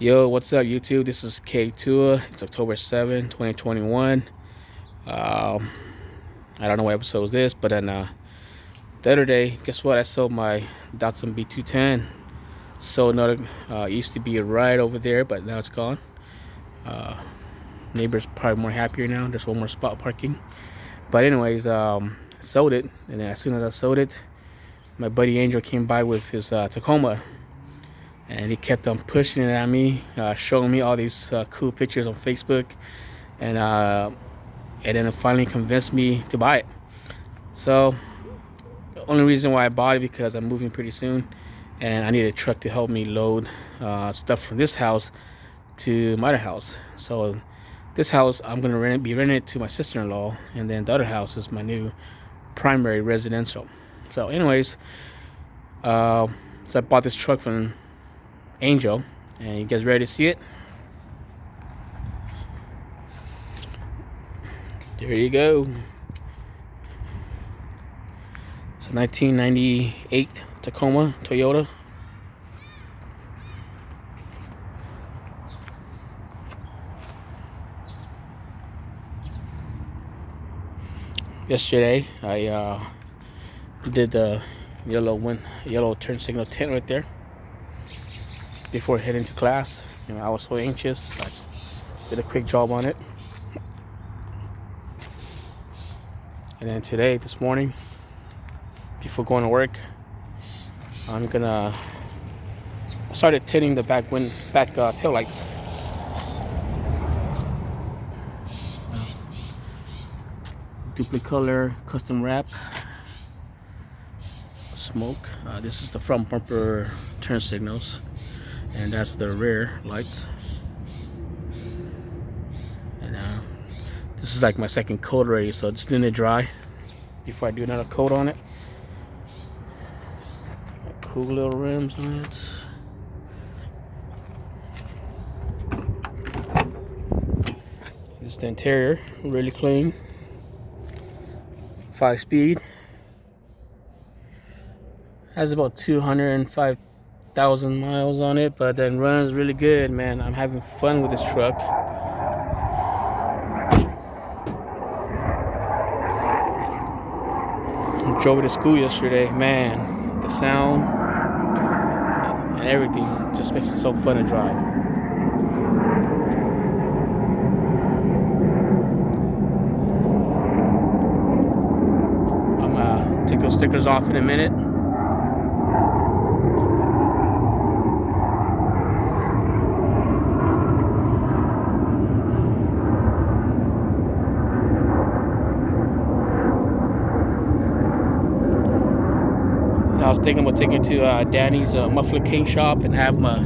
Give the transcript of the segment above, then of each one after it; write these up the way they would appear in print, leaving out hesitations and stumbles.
Yo, what's up, YouTube? This is K2. It's October 7, 2021. I don't know what episode is this, but then the other day, guess what? I sold my Datsun B210. Sold another, used to be right over there, but now it's gone. Neighbors probably more happier now. There's one more spot parking. But anyways, sold it, and then as soon as I sold it, my buddy Angel came by with his Tacoma. And he kept on pushing it at me, showing me all these cool pictures on Facebook, and then it finally convinced me to buy it. So the only reason why I bought it because I'm moving pretty soon, and I need a truck to help me load stuff from this house to my other house. So this house I'm gonna be renting it to my sister-in-law, and then the other house is my new primary residential. So anyways, so I bought this truck from Angel, and you guys ready to see it? There you go. It's a 1998 Tacoma Toyota. Yesterday I did the yellow turn signal tint right there before heading to class. I was so anxious. I just did a quick job on it. And then today, this morning, before going to work, I started tinting the back tail lights. Duplicate color, custom wrap, smoke. This is the front bumper turn signals. And that's the rear lights. And this is like my second coat already, so just letting it dry before I do another coat on it. Cool little rims on it. This is the interior, really clean. 5-speed. Has about 205,000 miles on it, but then runs really good, man. I'm having fun with this truck. I drove it to school yesterday, man. The sound and everything just makes it so fun to drive. I'm gonna take those stickers off in a minute. I was thinking about taking it to Danny's muffler king shop and have my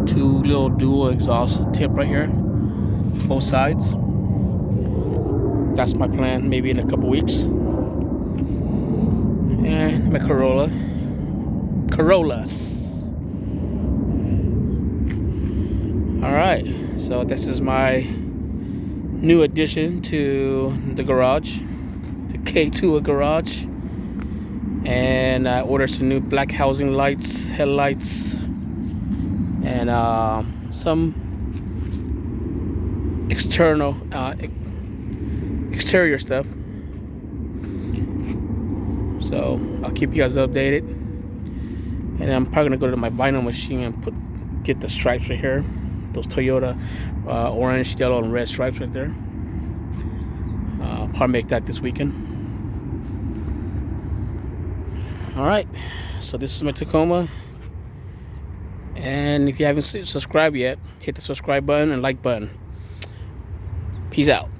two little dual exhaust tip right here, both sides. That's my plan, maybe in a couple weeks. And my Corollas. All right, so this is my new addition to the garage, the K2 garage. And I ordered some new black housing lights, headlights, and some exterior stuff. So I'll keep you guys updated. And I'm probably gonna go to my vinyl machine and get the stripes right here, those Toyota orange, yellow, and red stripes right there. Probably make that this weekend. Alright, so this is my Tacoma, and if you haven't subscribed yet, hit the subscribe button and like button. Peace out.